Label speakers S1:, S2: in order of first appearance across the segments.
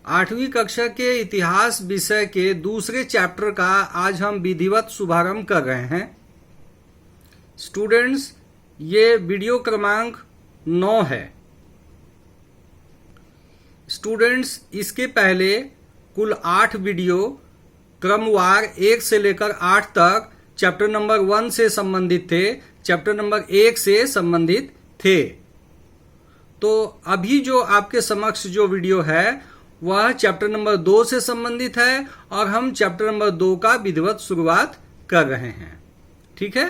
S1: 8वीं कक्षा के इतिहास विषय के दूसरे चैप्टर का आज हम विधिवत शुभारंभ कर रहे हैं। स्टूडेंट्स, ये वीडियो क्रमांक 9 है। स्टूडेंट्स, इसके पहले कुल 8 वीडियो क्रमवार 1 से लेकर 8 तक चैप्टर नंबर 1 से संबंधित थे, चैप्टर नंबर 1 से संबंधित थे। तो अभी जो आपके समक्ष जो वीडियो है वह चैप्टर नंबर 2 से संबंधित है और हम चैप्टर नंबर 2 का विधिवत शुरुआत कर रहे हैं। ठीक है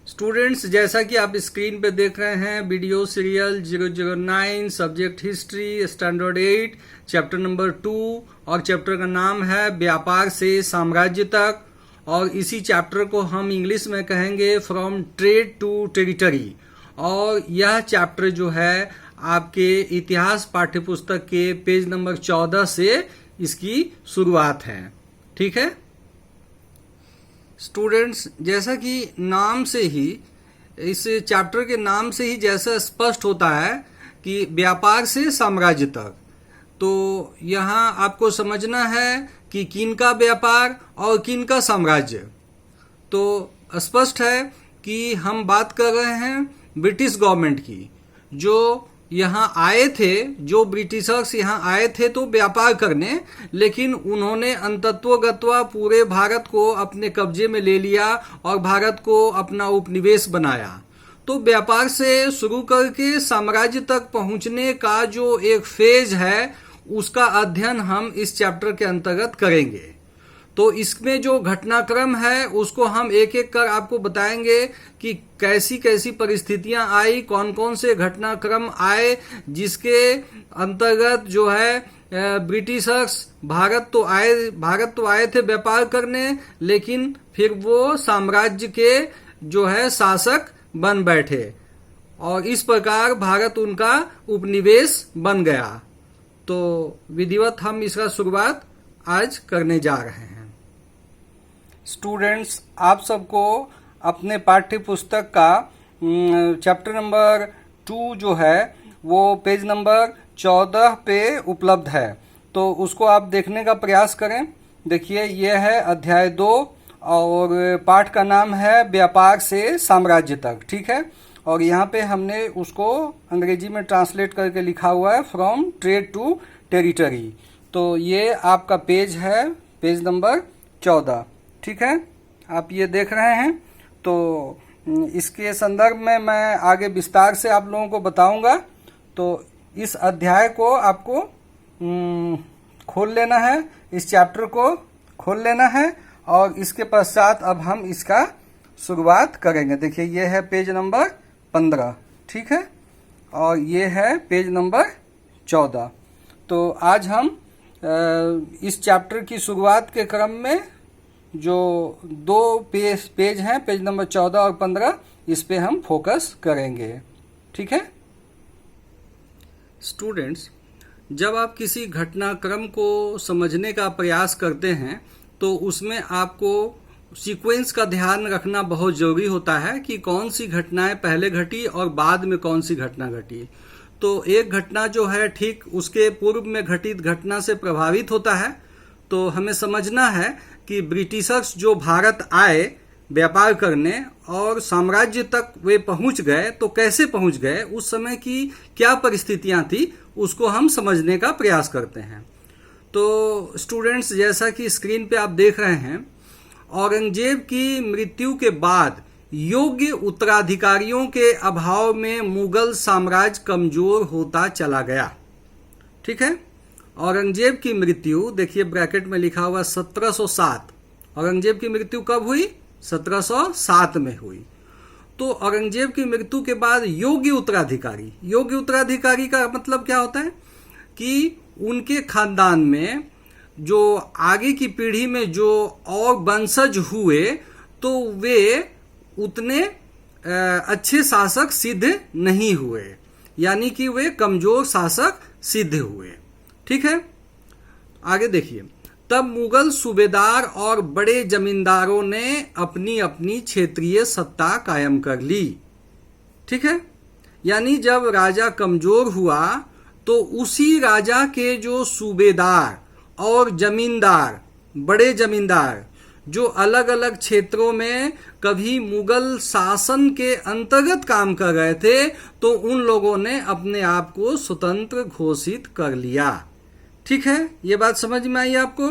S1: स्टूडेंट्स, जैसा कि आप स्क्रीन पे देख रहे हैं, video serial 009, subject history, standard 8, chapter number 2 और चैप्टर का नाम है व्यापार से साम्राज्य तक। और इसी चैप्टर को हम इंग्लिश में कहेंगे फ्रॉम ट्रेड टू टेरिटरी। और यह चैप्टर जो है आपके इतिहास पाठ्यपुस्तक के पेज नंबर 14 से इसकी शुरुआत है। ठीक है स्टूडेंट्स, जैसा कि नाम से ही, इस चैप्टर के नाम से ही जैसा स्पष्ट होता है कि व्यापार से साम्राज्य तक, तो यहाँ आपको समझना है कि किनका व्यापार और किनका साम्राज्य। तो स्पष्ट है कि हम बात कर रहे हैं ब्रिटिश गवर्नमेंट की, जो यहाँ आए थे, जो ब्रिटिशर्स यहाँ आए थे तो व्यापार करने, लेकिन उन्होंने अंतत्वगत्वा पूरे भारत को अपने कब्जे में ले लिया और भारत को अपना उपनिवेश बनाया। तो व्यापार से शुरू करके साम्राज्य तक पहुंचने का जो एक फेज है उसका अध्ययन हम इस चैप्टर के अंतर्गत करेंगे। तो इसमें जो घटनाक्रम है उसको हम एक एक कर आपको बताएंगे कि कैसी कैसी परिस्थितियां आई, कौन कौन से घटनाक्रम आए जिसके अंतर्गत जो है ब्रिटिशर्स भारत तो आए थे व्यापार करने, लेकिन फिर वो साम्राज्य के जो है शासक बन बैठे और इस प्रकार भारत उनका उपनिवेश बन गया। तो विधिवत हम इसका शुरुआत आज करने जा रहे हैं। स्टूडेंट्स, आप सबको अपने पाठ्य पुस्तक का चैप्टर नंबर 2 जो है वो पेज नंबर 14 पे उपलब्ध है, तो उसको आप देखने का प्रयास करें। देखिए, यह है अध्याय 2 और पाठ का नाम है व्यापार से साम्राज्य तक। ठीक है, और यहाँ पे हमने उसको अंग्रेजी में ट्रांसलेट करके लिखा हुआ है फ्रॉम ट्रेड टू टेरिटरी। तो ये आपका पेज है, पेज नंबर 14। ठीक है, आप ये देख रहे हैं। तो इसके संदर्भ में मैं आगे विस्तार से आप लोगों को बताऊंगा। तो इस अध्याय को आपको खोल लेना है, इस चैप्टर को खोल लेना है और इसके पश्चात अब हम इसका शुरुआत करेंगे। देखिए, ये है पेज नंबर 15। ठीक है, और ये है पेज नंबर 14। तो आज हम इस चैप्टर की शुरुआत के क्रम में जो 2 पेज हैं, पेज नंबर 14 और 15, इस पे हम फोकस करेंगे। ठीक है स्टूडेंट्स, जब आप किसी घटनाक्रम को समझने का प्रयास करते हैं तो उसमें आपको सीक्वेंस का ध्यान रखना बहुत जरूरी होता है कि कौन सी घटनाएं पहले घटी और बाद में कौन सी घटना घटी। तो एक घटना जो है ठीक उसके पूर्व में घटित घटना से प्रभावित होता है। तो हमें समझना है कि ब्रिटिशर्स जो भारत आए व्यापार करने और साम्राज्य तक वे पहुंच गए, तो कैसे पहुंच गए, उस समय की क्या परिस्थितियां थी, उसको हम समझने का प्रयास करते हैं। तो स्टूडेंट्स, जैसा कि स्क्रीन पे आप देख रहे हैं, औरंगजेब की मृत्यु के बाद योग्य उत्तराधिकारियों के अभाव में मुगल साम्राज्य कमजोर होता चला गया। ठीक है, औरंगजेब की मृत्यु, देखिए ब्रैकेट में लिखा हुआ 1707। औरंगजेब की मृत्यु कब हुई? 1707 में हुई। तो औरंगजेब की मृत्यु के बाद योग्य उत्तराधिकारी का मतलब क्या होता है कि उनके खानदान में जो आगे की पीढ़ी में जो और वंशज हुए तो वे उतने अच्छे शासक सिद्ध नहीं हुए, यानी कि वे कमजोर शासक सिद्ध हुए। ठीक है, आगे देखिए। तब मुगल सूबेदार और बड़े जमींदारों ने अपनी अपनी क्षेत्रीय सत्ता कायम कर ली। ठीक है, यानी जब राजा कमजोर हुआ तो उसी राजा के जो सूबेदार और जमींदार, बड़े जमींदार जो अलग अलग क्षेत्रों में कभी मुगल शासन के अंतर्गत काम कर रहे थे, तो उन लोगों ने अपने आप को स्वतंत्र घोषित कर लिया। ठीक है, ये बात समझ में आई आपको?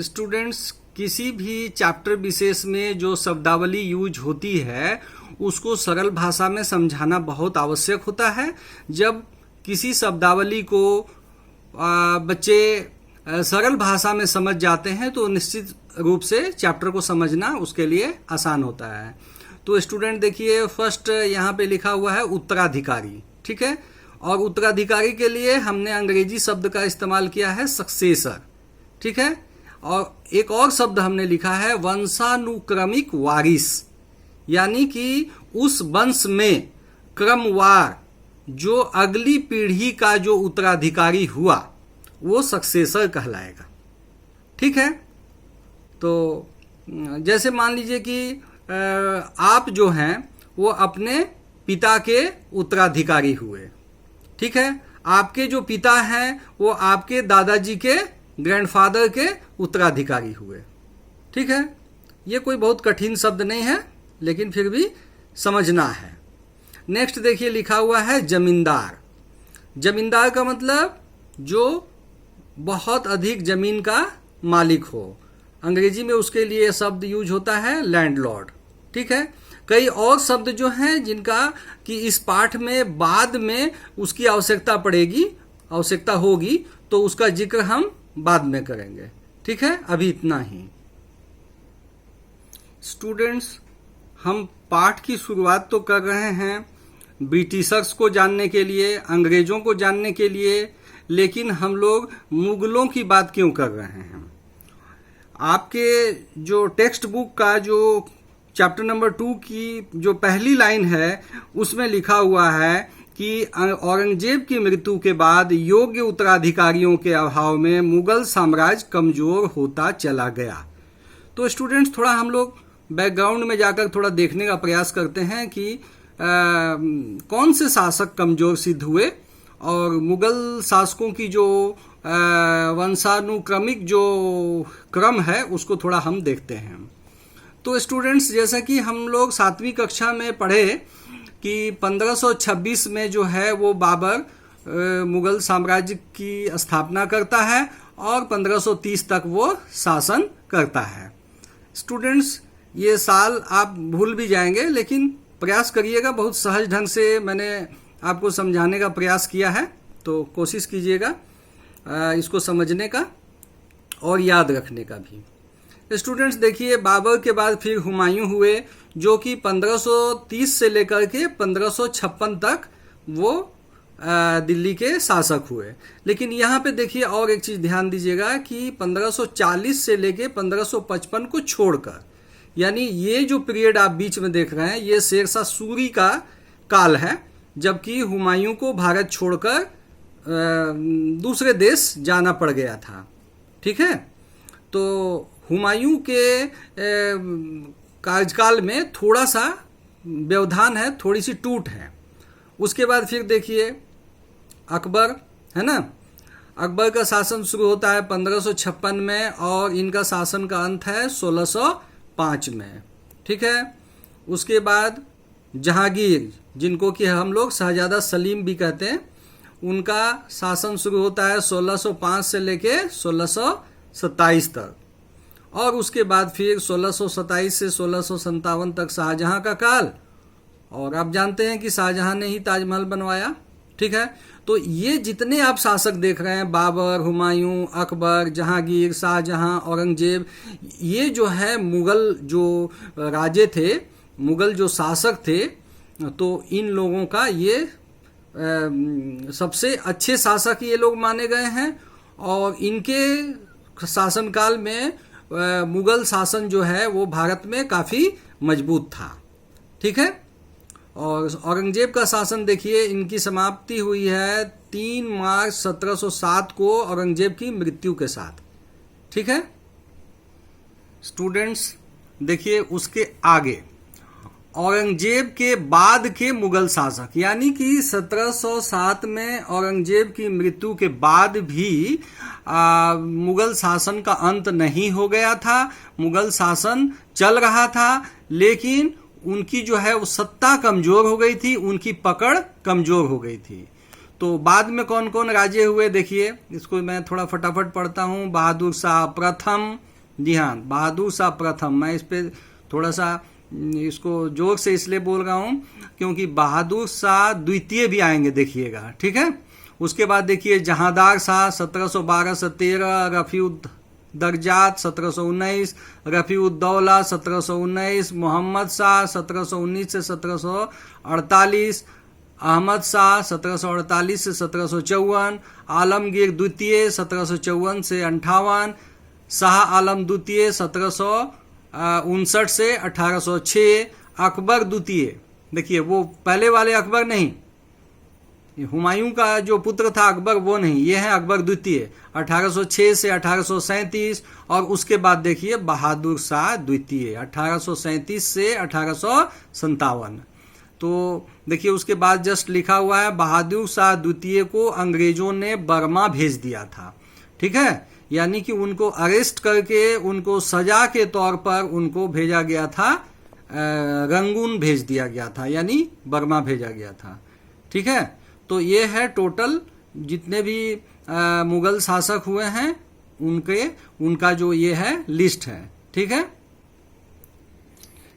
S1: स्टूडेंट्स, किसी भी चैप्टर विशेष में जो शब्दावली यूज होती है उसको सरल भाषा में समझाना बहुत आवश्यक होता है। जब किसी शब्दावली को बच्चे सरल भाषा में समझ जाते हैं तो निश्चित रूप से चैप्टर को समझना उसके लिए आसान होता है। तो स्टूडेंट देखिए, फर्स्ट यहाँ पे लिखा हुआ है उत्तराधिकारी। ठीक है, और उत्तराधिकारी के लिए हमने अंग्रेजी शब्द का इस्तेमाल किया है सक्सेसर। ठीक है, और एक और शब्द हमने लिखा है वंशानुक्रमिक वारिस, यानी कि उस वंश में क्रमवार जो अगली पीढ़ी का जो उत्तराधिकारी हुआ वो सक्सेसर कहलाएगा। ठीक है, तो जैसे मान लीजिए कि आप जो हैं वो अपने पिता के उत्तराधिकारी हुए। ठीक है, आपके जो पिता हैं वो आपके दादाजी के ग्रैंडफादर के उत्तराधिकारी हुए। ठीक है, ये कोई बहुत कठिन शब्द नहीं है, लेकिन फिर भी समझना है। नेक्स्ट देखिए, लिखा हुआ है जमींदार। जमींदार का मतलब जो बहुत अधिक जमीन का मालिक हो। अंग्रेजी में उसके लिए शब्द यूज होता है लैंडलॉर्ड। ठीक है, कई और शब्द जो हैं जिनका कि इस पाठ में बाद में उसकी आवश्यकता होगी, तो उसका जिक्र हम बाद में करेंगे। ठीक है, अभी इतना ही। स्टूडेंट्स, हम पाठ की शुरुआत तो कर रहे हैं ब्रिटिशर्स को जानने के लिए, अंग्रेजों को जानने के लिए, लेकिन हम लोग मुगलों की बात क्यों कर रहे हैं? आपके जो टेक्स्ट बुक का जो चैप्टर नंबर 2 की जो पहली लाइन है उसमें लिखा हुआ है कि औरंगजेब की मृत्यु के बाद योग्य उत्तराधिकारियों के अभाव में मुगल साम्राज्य कमजोर होता चला गया। तो स्टूडेंट्स, थोड़ा हम लोग बैकग्राउंड में जाकर थोड़ा देखने का प्रयास करते हैं कि कौन से शासक कमजोर सिद्ध हुए और मुगल शासकों की जो वंशानुक्रमिक जो क्रम है उसको थोड़ा हम देखते हैं। तो स्टूडेंट्स, जैसा कि हम लोग 7वीं कक्षा में पढ़े कि 1526 में जो है वो बाबर मुगल साम्राज्य की स्थापना करता है और 1530 तक वो शासन करता है। स्टूडेंट्स, ये साल आप भूल भी जाएंगे, लेकिन प्रयास करिएगा, बहुत सहज ढंग से मैंने आपको समझाने का प्रयास किया है, तो कोशिश कीजिएगा इसको समझने का और याद रखने का भी। स्टूडेंट्स देखिए, बाबर के बाद फिर हुमायूं हुए, जो कि 1530 से लेकर के 1556 तक वो दिल्ली के शासक हुए। लेकिन यहाँ पे देखिए और एक चीज ध्यान दीजिएगा कि 1540 से लेके 1555 को छोड़कर, यानी ये जो पीरियड आप बीच में देख रहे हैं ये शेरशाह सूरी का काल है, जबकि हुमायूं को भारत छोड़कर दूसरे देश जाना पड़ गया था। ठीक है, तो हुमायूं के कार्यकाल में थोड़ा सा व्यवधान है, थोड़ी सी टूट है। उसके बाद फिर देखिए अकबर, है ना, अकबर का शासन शुरू होता है 1556 में और इनका शासन का अंत है 1605 में। ठीक है, उसके बाद जहांगीर, जिनको कि हम लोग शहजादा सलीम भी कहते हैं, उनका शासन शुरू होता है 1605 से लेके 1627 तक, और उसके बाद फिर 1627 से 1657 तक शाहजहां का काल, और आप जानते हैं कि शाहजहां ने ही ताजमहल बनवाया। ठीक है, तो ये जितने आप शासक देख रहे हैं, बाबर, हुमायूं, अकबर, जहांगीर, शाहजहां, औरंगजेब, ये जो है मुगल जो राजे थे, मुगल जो शासक थे, तो इन लोगों का ये सबसे अच्छे शासक ये लोग माने गए हैं, और इनके शासनकाल में मुगल शासन जो है वो भारत में काफी मजबूत था। ठीक है, और औरंगजेब का शासन देखिए, इनकी समाप्ति हुई है 3 मार्च 1707 को औरंगजेब की मृत्यु के साथ। ठीक है स्टूडेंट्स, देखिए उसके आगे औरंगजेब के बाद के मुगल शासक, यानी कि 1707 में औरंगजेब की मृत्यु के बाद भी मुगल शासन का अंत नहीं हो गया था। मुगल शासन चल रहा था, लेकिन उनकी जो है वो सत्ता कमजोर हो गई थी, उनकी पकड़ कमजोर हो गई थी। तो बाद में कौन कौन राजे हुए देखिए, इसको मैं थोड़ा फटाफट पढ़ता हूँ। बहादुर शाह प्रथम, जी हाँ, बहादुर शाह प्रथम। मैं इस पे थोड़ा सा इसको जोर से इसलिए बोल रहा हूँ क्योंकि बहादुर शाह द्वितीय भी आएंगे, देखिएगा, ठीक है। उसके बाद देखिए जहांदार शाह 1712 से 13, रफीउद दरजात 1719, रफीउद्दौला 1719, मोहम्मद शाह 1719 से 1748, अहमद शाह 1748 से 1754, आलमगीर द्वितीय 1754 से 58, शाह आलम द्वितीय 1759 से 1806, अकबर द्वितीय, देखिए वो पहले वाले अकबर नहीं, हुमायूं का जो पुत्र था अकबर वो नहीं, ये है अकबर द्वितीय 1806 से 1837, और उसके बाद देखिए बहादुर शाह द्वितीय 1837 से 1857। तो देखिए उसके बाद जस्ट लिखा हुआ है बहादुर शाह द्वितीय को अंग्रेजों ने बर्मा भेज दिया था, ठीक है, यानी कि उनको अरेस्ट करके उनको सजा के तौर पर उनको भेजा गया था, रंगून भेज दिया गया था, यानी बर्मा भेजा गया था, ठीक है। तो ये है टोटल जितने भी मुगल शासक हुए हैं उनका जो ये है लिस्ट है, ठीक है।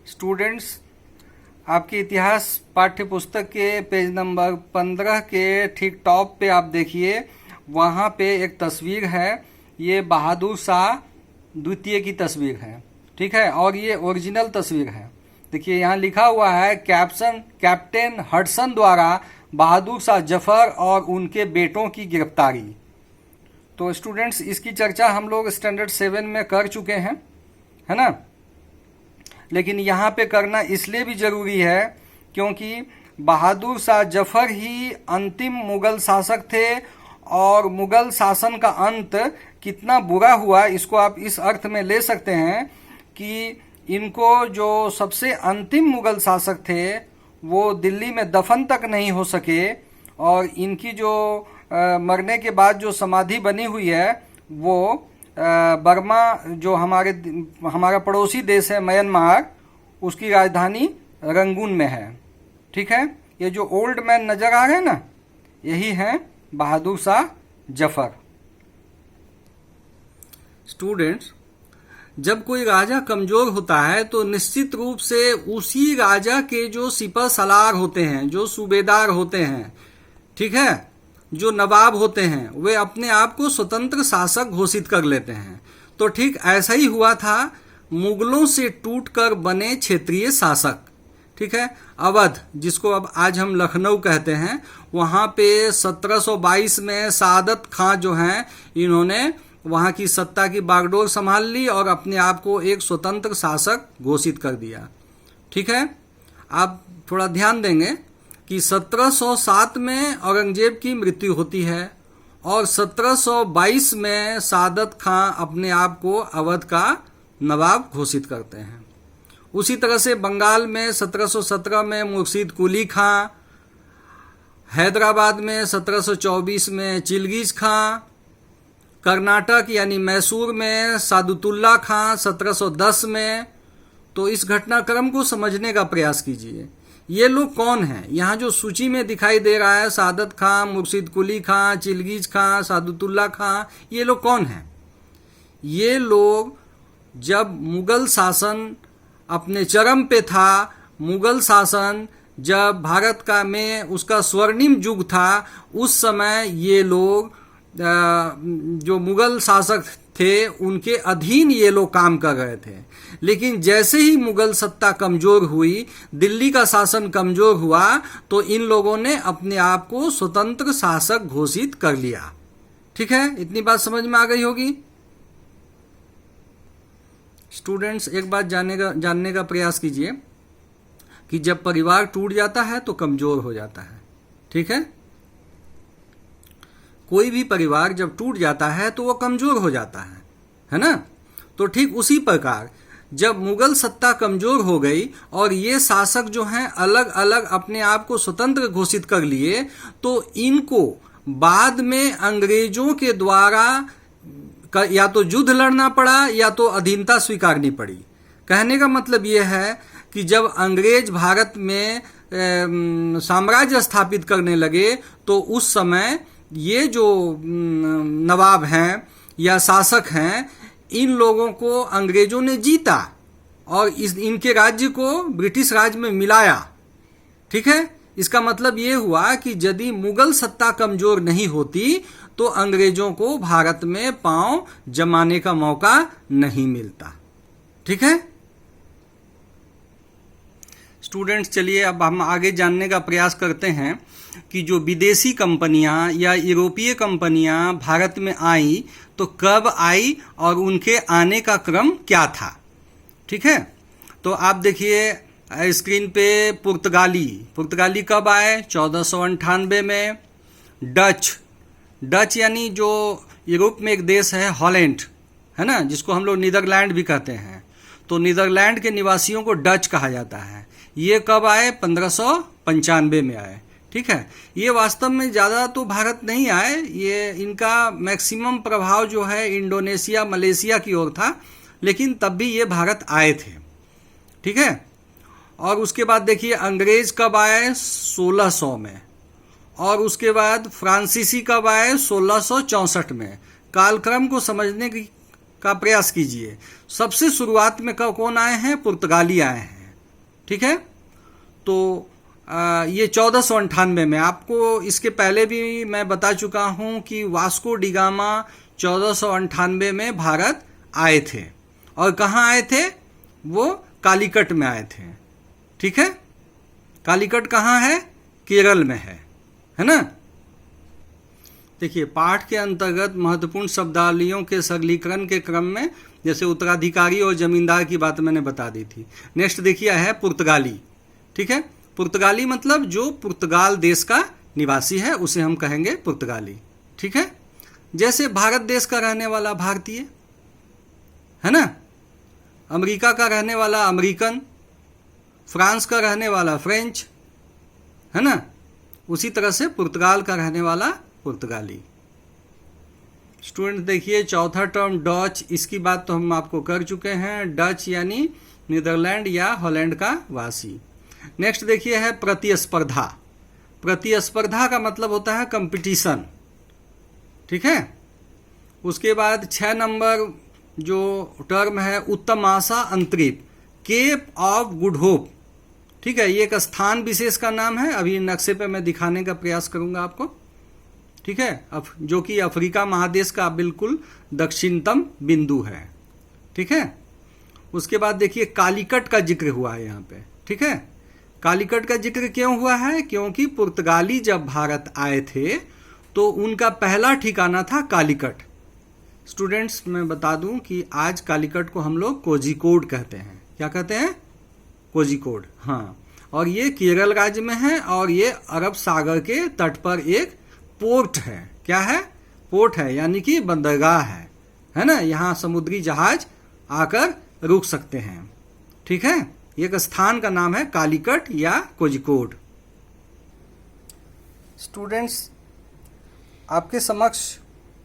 S1: स्टूडेंट्स, आपके इतिहास पाठ्य पुस्तक के पेज नंबर 15 के ठीक टॉप पे आप देखिए, वहां पे एक तस्वीर है, ये बहादुर शाह द्वितीय की तस्वीर है, ठीक है, और ये ओरिजिनल तस्वीर है। देखिए यहाँ लिखा हुआ है कैप्टन हडसन द्वारा बहादुर शाह जफर और उनके बेटों की गिरफ्तारी। तो स्टूडेंट्स, इसकी चर्चा हम लोग स्टैंडर्ड 7 में कर चुके हैं, है ना, लेकिन यहाँ पे करना इसलिए भी जरूरी है क्योंकि बहादुर शाह जफर ही अंतिम मुगल शासक थे, और मुगल शासन का अंत कितना बुरा हुआ इसको आप इस अर्थ में ले सकते हैं कि इनको जो सबसे अंतिम मुगल शासक थे वो दिल्ली में दफन तक नहीं हो सके, और इनकी जो मरने के बाद जो समाधि बनी हुई है वो बर्मा, जो हमारा पड़ोसी देश है म्यांमार, उसकी राजधानी रंगून में है, ठीक है। ये जो ओल्ड मैन नजर आ रहे हैं ना, यही है बहादुर शाह जफर। स्टूडेंट्स, जब कोई राजा कमजोर होता है तो निश्चित रूप से उसी राजा के जो सिपह सलार होते हैं, जो सूबेदार होते हैं, ठीक है, जो नवाब होते हैं, वे अपने आप को स्वतंत्र शासक घोषित कर लेते हैं। तो ठीक ऐसा ही हुआ था मुगलों से टूटकर बने क्षेत्रीय शासक, ठीक है। अवध, जिसको अब आज हम लखनऊ कहते हैं, वहां पे 1722 में सादत खां जो हैं, इन्होंने वहां की सत्ता की बागडोर संभाल ली और अपने आप को एक स्वतंत्र शासक घोषित कर दिया, ठीक है। आप थोड़ा ध्यान देंगे कि 1707 में औरंगजेब की मृत्यु होती है और 1722 में सादत खां अपने आप को अवध का नवाब घोषित करते हैं। उसी तरह से बंगाल में 1717 में मुर्शीद कुली खां, हैदराबाद में 1724 में चिलगीज खां, कर्नाटक यानी मैसूर में सादुतुल्ला खां 1710 में। तो इस घटनाक्रम को समझने का प्रयास कीजिए। ये लोग कौन हैं? यहाँ जो सूची में दिखाई दे रहा है, सादत खां, मुर्शीद कुली खां, चिलगीज खां, सादुतुल्ला खां, ये लोग कौन हैं? ये लोग जब मुगल शासन अपने चरम पे था, मुगल शासन जब भारत का में उसका स्वर्णिम युग था, उस समय ये लोग जो मुगल शासक थे उनके अधीन ये लोग काम कर रहे थे। लेकिन जैसे ही मुगल सत्ता कमजोर हुई, दिल्ली का शासन कमजोर हुआ, तो इन लोगों ने अपने आप को स्वतंत्र शासक घोषित कर लिया। ठीक है, इतनी बात समझ में आ गई होगी। स्टूडेंट्स, एक बात जानने का प्रयास कीजिए कि जब परिवार टूट जाता है तो कमजोर हो जाता है। ठीक है, कोई भी परिवार जब टूट जाता है तो वो कमजोर हो जाता है ना। तो ठीक उसी प्रकार जब मुगल सत्ता कमजोर हो गई और ये शासक जो हैं अलग अलग अपने आप को स्वतंत्र घोषित कर लिए, तो इनको बाद में अंग्रेजों के द्वारा या तो युद्ध लड़ना पड़ा या तो अधीनता स्वीकारनी पड़ी। कहने का मतलब ये है कि जब अंग्रेज भारत में साम्राज्य स्थापित करने लगे तो उस समय ये जो नवाब हैं या शासक हैं, इन लोगों को अंग्रेजों ने जीता और इनके राज्य को ब्रिटिश राज्य में मिलाया। ठीक है, इसका मतलब ये हुआ कि यदि मुगल सत्ता कमजोर नहीं होती तो अंग्रेजों को भारत में पांव जमाने का मौका नहीं मिलता। ठीक है स्टूडेंट्स, चलिए अब हम आगे जानने का प्रयास करते हैं कि जो विदेशी कंपनियां या यूरोपीय कंपनियां भारत में आई तो कब आई और उनके आने का क्रम क्या था। ठीक है, तो आप देखिए स्क्रीन पे पुर्तगाली कब आए? 1498 में। डच यानी जो यूरोप में एक देश है हॉलैंड, है ना, जिसको हम लोग नीदरलैंड भी कहते हैं, तो नीदरलैंड के निवासियों को डच कहा जाता है। ये कब आए? 1595 में आए। ठीक है, ये वास्तव में ज़्यादा तो भारत नहीं आए, ये इनका मैक्सिमम प्रभाव जो है इंडोनेशिया मलेशिया की ओर था, लेकिन तब भी ये भारत आए थे। ठीक है, और उसके बाद देखिए अंग्रेज कब आए? 1600 में। और उसके बाद फ्रांसीसी कब आए? 1664 में। कालक्रम को समझने का प्रयास कीजिए। सबसे शुरुआत में कौन आए हैं? पुर्तगाली आए हैं। ठीक है, तो ये 1498 में। आपको इसके पहले भी मैं बता चुका हूं कि वास्को डी गामा 1498 में भारत आए थे। और कहाँ आए थे? वो कालीकट में आए थे। ठीक है, कालीकट कहाँ है? केरल में है ना। देखिए पाठ के अंतर्गत महत्वपूर्ण शब्दावलियों के सरलीकरण के क्रम में जैसे उत्तराधिकारी और जमींदार की बात मैंने बता दी थी। नेक्स्ट देखिए है पुर्तगाली। ठीक है, पुर्तगाली मतलब जो पुर्तगाल देश का निवासी है उसे हम कहेंगे पुर्तगाली। ठीक है, जैसे भारत देश का रहने वाला भारतीय, है ना, अमेरिका का रहने वाला अमेरिकन, फ्रांस का रहने वाला फ्रेंच, है ना, उसी तरह से पुर्तगाल का रहने वाला पुर्तगाली। स्टूडेंट देखिए चौथा टर्म डच, इसकी बात तो हम आपको कर चुके हैं। डच यानी नीदरलैंड या हॉलैंड का वासी। नेक्स्ट देखिए है प्रतिस्पर्धा। प्रतिस्पर्धा का मतलब होता है कंपटीशन। ठीक है, उसके बाद 6 नंबर जो टर्म है उत्तम आशा अंतरिप, केप ऑफ गुड होप। ठीक है, ये एक स्थान विशेष का नाम है, अभी नक्शे पे मैं दिखाने का प्रयास करूंगा आपको। ठीक है, जो कि अफ्रीका महादेश का बिल्कुल दक्षिणतम बिंदु है। ठीक है, उसके बाद देखिए कालीकट का जिक्र हुआ है यहाँ पे। ठीक है, कालीकट का जिक्र क्यों हुआ है? क्योंकि पुर्तगाली जब भारत आए थे तो उनका पहला ठिकाना था कालीकट। स्टूडेंट्स मैं बता दूं कि आज कालीकट को हम लोग कोझिकोड कहते हैं। क्या कहते हैं? कोझिकोड। हाँ, और ये केरल राज्य में है और ये अरब सागर के तट पर एक पोर्ट है। क्या है? पोर्ट है, यानी कि बंदरगाह है ना, यहाँ समुद्री जहाज आकर रुक सकते हैं। ठीक है, एक स्थान का नाम है कालीकट या कोझिकोड। स्टूडेंट्स आपके समक्ष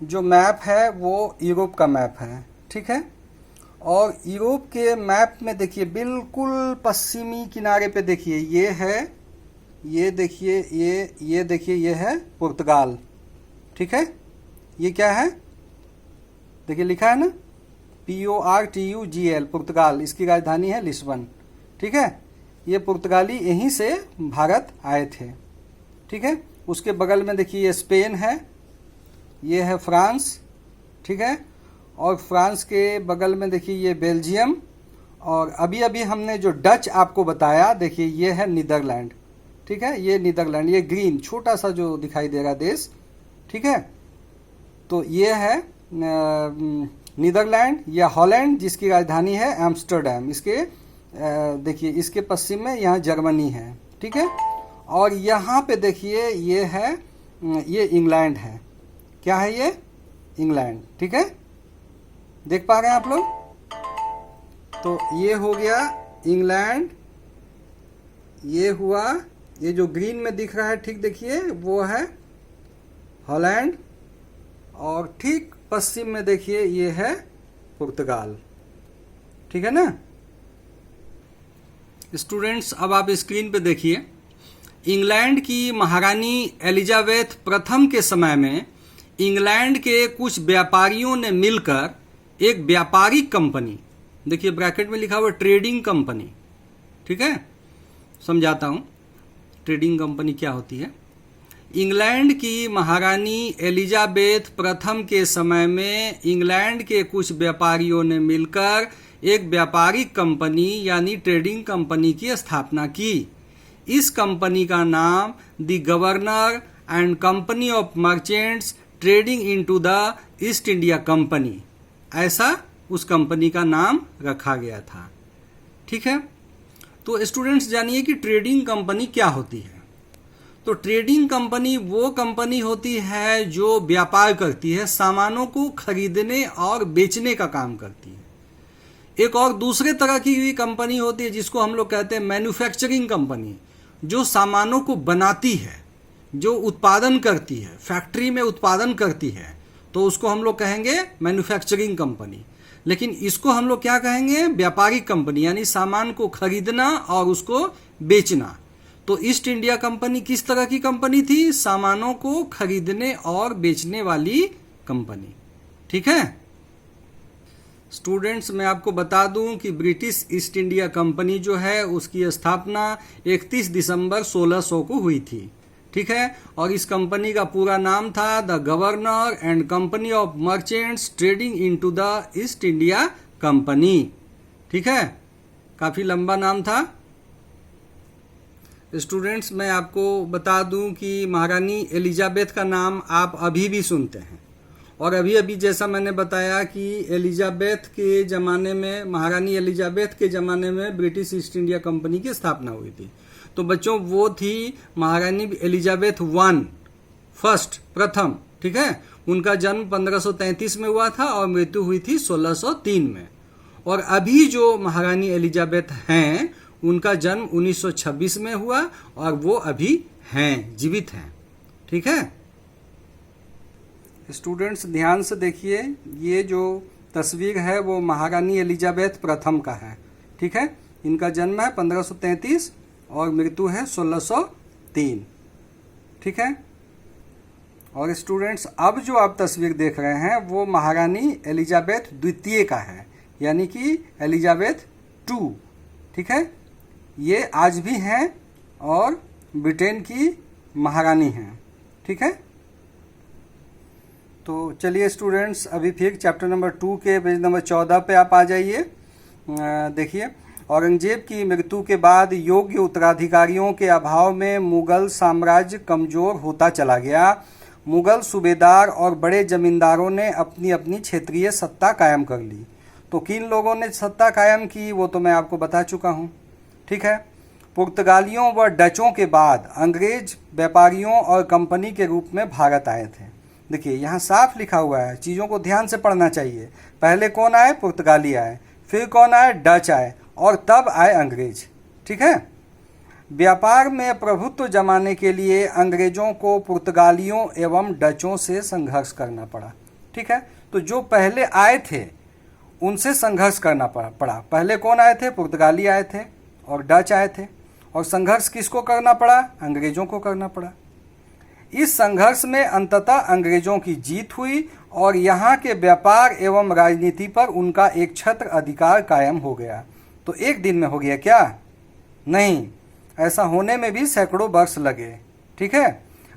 S1: जो मैप है वो यूरोप का मैप है। ठीक है, और यूरोप के मैप में देखिए बिल्कुल पश्चिमी किनारे पे देखिए ये है, ये देखिए ये देखिए ये है पुर्तगाल। ठीक है, ये क्या है? देखिए लिखा है ना PORTUGL, पुर्तगाल। इसकी राजधानी है लिस्बन। ठीक है, ये पुर्तगाली यहीं से भारत आए थे। ठीक है, उसके बगल में देखिए ये स्पेन है, ये है फ्रांस। ठीक है, और फ्रांस के बगल में देखिए ये बेल्जियम, और अभी अभी हमने जो डच आपको बताया देखिए ये है नीदरलैंड। ठीक है, ये नीदरलैंड, ये ग्रीन छोटा सा जो दिखाई दे रहा देश। ठीक है, तो ये है नीदरलैंड या हॉलैंड, जिसकी राजधानी है एम्स्टर्डम। इसके देखिए इसके पश्चिम में यहाँ जर्मनी है। ठीक है, और यहाँ पे देखिए ये है, ये इंग्लैंड है। क्या है ये? इंग्लैंड। ठीक है, देख पा रहे हैं आप लोग? तो ये हो गया इंग्लैंड, ये हुआ, ये जो ग्रीन में दिख रहा है ठीक देखिए वो है हॉलैंड, और ठीक पश्चिम में देखिए ये है पुर्तगाल। ठीक है ना स्टूडेंट्स, अब आप स्क्रीन पे देखिए, इंग्लैंड की महारानी एलिजाबेथ प्रथम के समय में इंग्लैंड के कुछ व्यापारियों ने मिलकर एक व्यापारिक कंपनी, देखिए ब्रैकेट में लिखा हुआ ट्रेडिंग कंपनी, ठीक है, समझाता हूं ट्रेडिंग कंपनी क्या होती है। इंग्लैंड की महारानी एलिजाबेथ प्रथम के समय में इंग्लैंड के कुछ व्यापारियों ने मिलकर एक व्यापारिक कंपनी यानी ट्रेडिंग कंपनी की स्थापना की। इस कंपनी का नाम the governor and company of merchants trading into the east India company, ऐसा उस कंपनी का नाम रखा गया था। ठीक है, तो स्टूडेंट्स जानिए कि ट्रेडिंग कंपनी क्या होती है। तो ट्रेडिंग कंपनी वो कंपनी होती है जो व्यापार करती है, सामानों को खरीदने और बेचने का काम करती है। एक और दूसरे तरह की भी कंपनी होती है जिसको हम लोग कहते हैं मैन्युफैक्चरिंग कंपनी, जो सामानों को बनाती है, जो उत्पादन करती है, फैक्ट्री में उत्पादन करती है, तो उसको हम लोग कहेंगे मैन्युफैक्चरिंग कंपनी। लेकिन इसको हम लोग क्या कहेंगे, व्यापारिक कंपनी, यानी सामान को खरीदना और उसको बेचना। तो ईस्ट इंडिया कंपनी किस तरह की कंपनी थी, सामानों को खरीदने और बेचने वाली कंपनी। ठीक है स्टूडेंट्स, मैं आपको बता दूं कि ब्रिटिश ईस्ट इंडिया कंपनी जो है उसकी स्थापना 31 दिसंबर 1600 को हुई थी। ठीक है, और इस कंपनी का पूरा नाम था the governor and company of merchants trading into the east India Company. ठीक है, काफी लंबा नाम था। स्टूडेंट्स, मैं आपको बता दूं कि महारानी एलिजाबेथ का नाम आप अभी भी सुनते हैं, और अभी अभी जैसा मैंने बताया कि एलिजाबेथ के ज़माने में, महारानी एलिजाबेथ के ज़माने में ब्रिटिश ईस्ट इंडिया कंपनी की स्थापना हुई थी। तो बच्चों वो थी महारानी एलिजाबेथ फर्स्ट, प्रथम। ठीक है, उनका जन्म 1533 में हुआ था और मृत्यु हुई थी 1603 में। और अभी जो महारानी एलिजाबेथ हैं उनका जन्म 1926 में हुआ और वो अभी हैं, जीवित हैं। ठीक है स्टूडेंट्स, ध्यान से देखिए, ये जो तस्वीर है वो महारानी एलिजाबेथ प्रथम का है। ठीक है, इनका जन्म है 1533 और मृत्यु है 1603। ठीक है, और स्टूडेंट्स अब जो आप तस्वीर देख रहे हैं वो महारानी एलिजाबेथ द्वितीय का है, यानी कि एलिजाबेथ 2। ठीक है, ये आज भी हैं और ब्रिटेन की महारानी हैं। ठीक है, तो चलिए स्टूडेंट्स अभी फिर चैप्टर नंबर 2 के पेज नंबर 14 पे आप आ जाइए। देखिए, औरंगजेब की मृत्यु के बाद योग्य उत्तराधिकारियों के अभाव में मुगल साम्राज्य कमजोर होता चला गया। मुगल सूबेदार और बड़े जमींदारों ने अपनी अपनी क्षेत्रीय सत्ता कायम कर ली। तो किन लोगों ने सत्ता कायम की वो तो मैं आपको बता चुका हूँ। ठीक है, पुर्तगालियों व डचों के बाद अंग्रेज व्यापारियों और कंपनी के रूप में भारत आए थे। देखिए यहाँ साफ लिखा हुआ है, चीज़ों को ध्यान से पढ़ना चाहिए। पहले कौन आए, पुर्तगाली आए, फिर कौन आए, डच आए, और तब आए अंग्रेज। ठीक है, व्यापार में प्रभुत्व जमाने के लिए अंग्रेजों को पुर्तगालियों एवं डचों से संघर्ष करना पड़ा। ठीक है, तो जो पहले आए थे उनसे संघर्ष करना पड़ा। पहले कौन आए थे, पुर्तगाली आए थे और डच आए थे, और संघर्ष किसको करना पड़ा, अंग्रेजों को करना पड़ा। इस संघर्ष में अंततः अंग्रेजों की जीत हुई और यहाँ के व्यापार एवं राजनीति पर उनका एक छत्र अधिकार कायम हो गया। तो एक दिन में हो गया क्या, नहीं, ऐसा होने में भी सैकड़ों वर्ष लगे। ठीक है,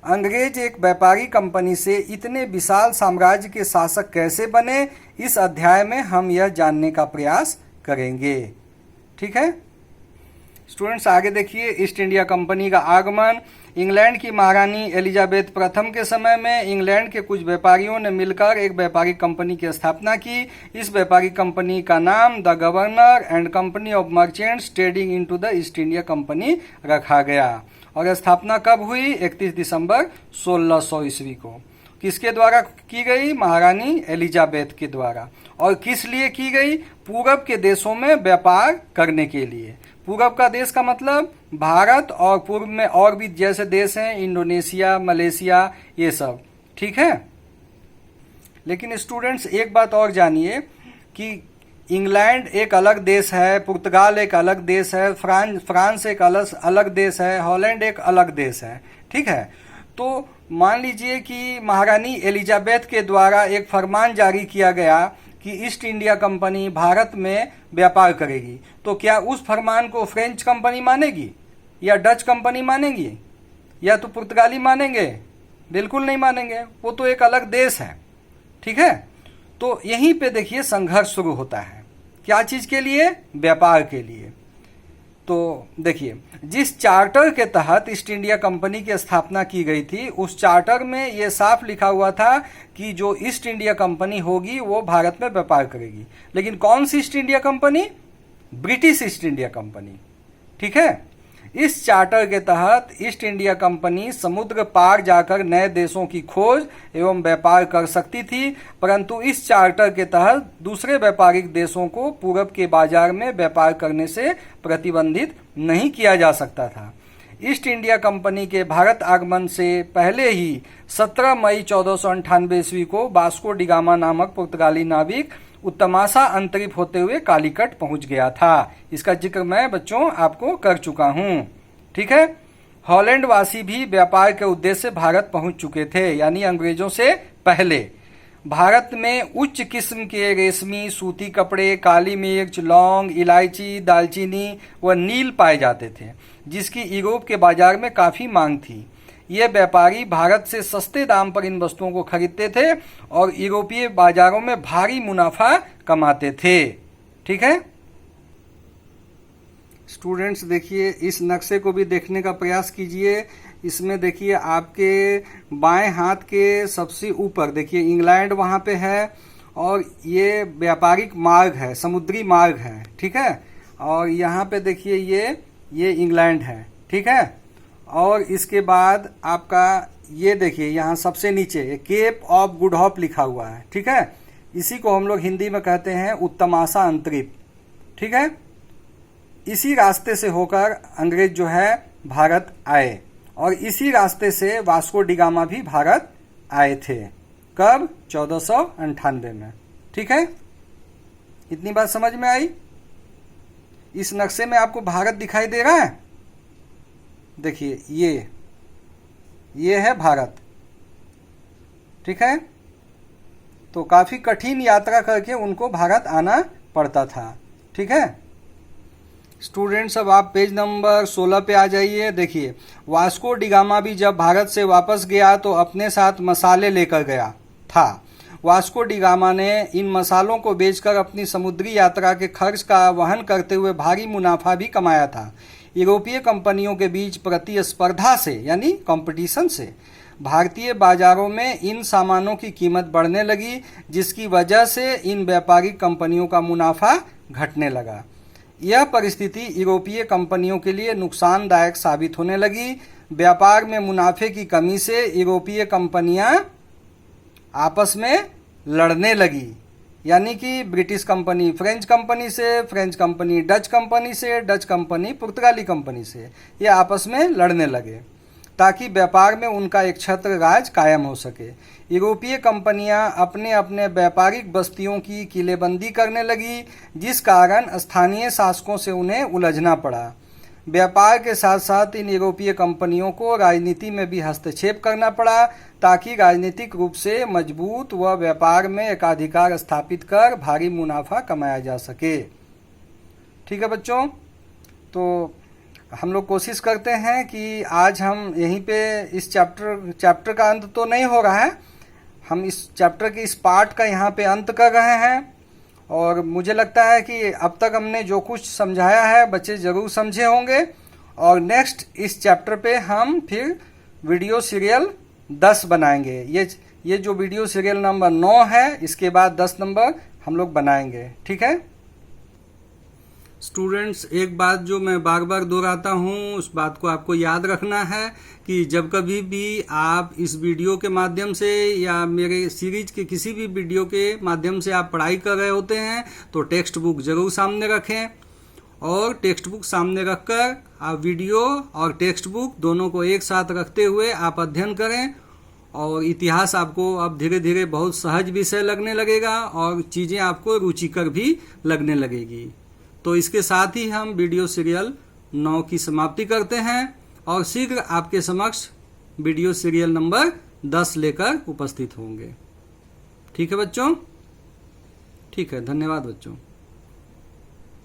S1: अंग्रेज एक व्यापारी कंपनी से इतने विशाल साम्राज्य के शासक कैसे बने, इस अध्याय में हम यह जानने का प्रयास करेंगे। ठीक है स्टूडेंट्स, आगे देखिए, ईस्ट इंडिया कंपनी का आगमन। इंग्लैंड की महारानी एलिजाबेथ प्रथम के समय में इंग्लैंड के कुछ व्यापारियों ने मिलकर एक व्यापारिक कंपनी की स्थापना की। इस व्यापारिक कंपनी का नाम the governor and company of merchants trading into the east India company रखा गया। और स्थापना कब हुई, 31 दिसंबर 1600 ईस्वी को। किसके द्वारा की गई? महारानी एलिजाबेथ के द्वारा। और किस लिए की गई? पूरब के देशों में व्यापार करने के लिए। पूरब का देश का मतलब भारत, और पूर्व में और भी जैसे देश हैं, इंडोनेशिया, मलेशिया, ये सब। ठीक है। लेकिन स्टूडेंट्स एक बात और जानिए कि इंग्लैंड एक अलग देश है, पुर्तगाल एक अलग देश है, फ्रांस एक अलग देश है, हॉलैंड एक अलग देश है। ठीक है। तो मान लीजिए कि महारानी एलिजाबेथ के द्वारा एक फरमान जारी किया गया कि ईस्ट इंडिया कंपनी भारत में व्यापार करेगी, तो क्या उस फरमान को फ्रेंच कंपनी मानेगी या डच कंपनी मानेगी या तो पुर्तगाली मानेंगे? बिल्कुल नहीं मानेंगे, वो तो एक अलग देश है। ठीक है। तो यहीं पे देखिए संघर्ष शुरू होता है। क्या चीज के लिए? व्यापार के लिए। तो देखिए, जिस चार्टर के तहत ईस्ट इंडिया कंपनी की स्थापना की गई थी, उस चार्टर में यह साफ लिखा हुआ था कि जो ईस्ट इंडिया कंपनी होगी वो भारत में व्यापार करेगी। लेकिन कौन सी East India Company? British East India Company. ठीक है। इस चार्टर के तहत ईस्ट इंडिया कंपनी समुद्र पार जाकर नए देशों की खोज एवं व्यापार कर सकती थी, परंतु इस चार्टर के तहत दूसरे व्यापारिक देशों को पूरब के बाजार में व्यापार करने से प्रतिबंधित नहीं किया जा सकता था। ईस्ट इंडिया कंपनी के भारत आगमन से पहले ही 17 मई 1498 ईस्वी को वास्को डी गामा नामक पुर्तगाली नाविक उत्तमासा अंतरिप होते हुए कालीकट पहुंच गया था। इसका जिक्र मैं बच्चों आपको कर चुका हूं। ठीक है। हॉलैंड वासी भी व्यापार के उद्देश्य से भारत पहुंच चुके थे, यानी अंग्रेजों से पहले। भारत में उच्च किस्म के रेशमी, सूती कपड़े, काली मिर्च, लौंग, इलायची, दालचीनी व नील पाए जाते थे, जिसकी यूरोप के बाजार में काफी मांग थी। ये व्यापारी भारत से सस्ते दाम पर इन वस्तुओं को खरीदते थे और यूरोपीय बाजारों में भारी मुनाफा कमाते थे। ठीक है। स्टूडेंट्स देखिए, इस नक्शे को भी देखने का प्रयास कीजिए। इसमें देखिए आपके बाएं हाथ के सबसे ऊपर देखिए इंग्लैंड वहां पे है, और ये व्यापारिक मार्ग है, समुद्री मार्ग है। ठीक है। और यहाँ पे देखिए ये इंग्लैंड है। ठीक है। और इसके बाद आपका ये देखिए यहाँ सबसे नीचे केप ऑफ गुड होप लिखा हुआ है। ठीक है। इसी को हम लोग हिंदी में कहते हैं उत्तमासा अंतरिप। ठीक है। इसी रास्ते से होकर अंग्रेज जो है भारत आए, और इसी रास्ते से वास्को डी गामा भी भारत आए थे। कब? 1498 में। ठीक है। इतनी बात समझ में आई? इस नक्शे में आपको भारत दिखाई दे रहा है। देखिए ये है भारत। ठीक है। तो काफी कठिन यात्रा करके उनको भारत आना पड़ता था। ठीक है। स्टूडेंट्स अब आप पेज नंबर 16 पे आ जाइए। देखिए, वास्को डी गामा भी जब भारत से वापस गया तो अपने साथ मसाले लेकर गया था। वास्को डी गामा ने इन मसालों को बेचकर अपनी समुद्री यात्रा के खर्च का वहन करते हुए भारी मुनाफा भी कमाया था। यूरोपीय कंपनियों के बीच प्रतिस्पर्धा से, यानी कंपटीशन से, भारतीय बाजारों में इन सामानों की कीमत बढ़ने लगी, जिसकी वजह से इन व्यापारिक कंपनियों का मुनाफा घटने लगा। यह परिस्थिति यूरोपीय कंपनियों के लिए नुकसानदायक साबित होने लगी। व्यापार में मुनाफे की कमी से यूरोपीय कंपनियां आपस में लड़ने लगी, यानी कि ब्रिटिश कंपनी फ्रेंच कंपनी से, फ्रेंच कंपनी डच कंपनी से, डच कंपनी पुर्तगाली कंपनी से, ये आपस में लड़ने लगे ताकि व्यापार में उनका एक छत्र राज कायम हो सके। यूरोपीय कंपनियां अपने अपने व्यापारिक बस्तियों की किलेबंदी करने लगी, जिस कारण स्थानीय शासकों से उन्हें उलझना पड़ा। व्यापार के साथ साथ इन यूरोपीय कंपनियों को राजनीति में भी हस्तक्षेप करना पड़ा, ताकि राजनीतिक रूप से मजबूत व व्यापार में एकाधिकार स्थापित कर भारी मुनाफा कमाया जा सके। ठीक है बच्चों, तो हम लोग कोशिश करते हैं कि आज हम यहीं पे इस चैप्टर का अंत तो नहीं हो रहा है, हम इस चैप्टर के इस पार्ट का यहाँ पे अंत कर रहे हैं। और मुझे लगता है कि अब तक हमने जो कुछ समझाया है बच्चे ज़रूर समझे होंगे, और नेक्स्ट इस चैप्टर पे हम फिर वीडियो सीरियल 10 बनाएंगे। ये जो वीडियो सीरियल नंबर 9 है, इसके बाद 10 नंबर हम लोग बनाएंगे। ठीक है स्टूडेंट्स, एक बात जो मैं बार बार दोहराता हूँ, उस बात को आपको याद रखना है कि जब कभी भी आप इस वीडियो के माध्यम से या मेरे सीरीज के किसी भी वीडियो के माध्यम से आप पढ़ाई कर रहे होते हैं तो टेक्स्ट बुक जरूर सामने रखें, और टेक्स्ट बुक सामने रखकर आप वीडियो और टेक्स्ट बुक दोनों को एक साथ रखते हुए आप अध्ययन करें। और इतिहास आपको अब धीरे धीरे बहुत सहज विषय लगने लगेगा और चीज़ें आपको रुचिकर भी लगने लगेगी। तो इसके साथ ही हम वीडियो सीरियल 9 की समाप्ति करते हैं और शीघ्र आपके समक्ष वीडियो सीरियल नंबर 10 लेकर उपस्थित होंगे। ठीक है बच्चों? ठीक है, धन्यवाद बच्चों।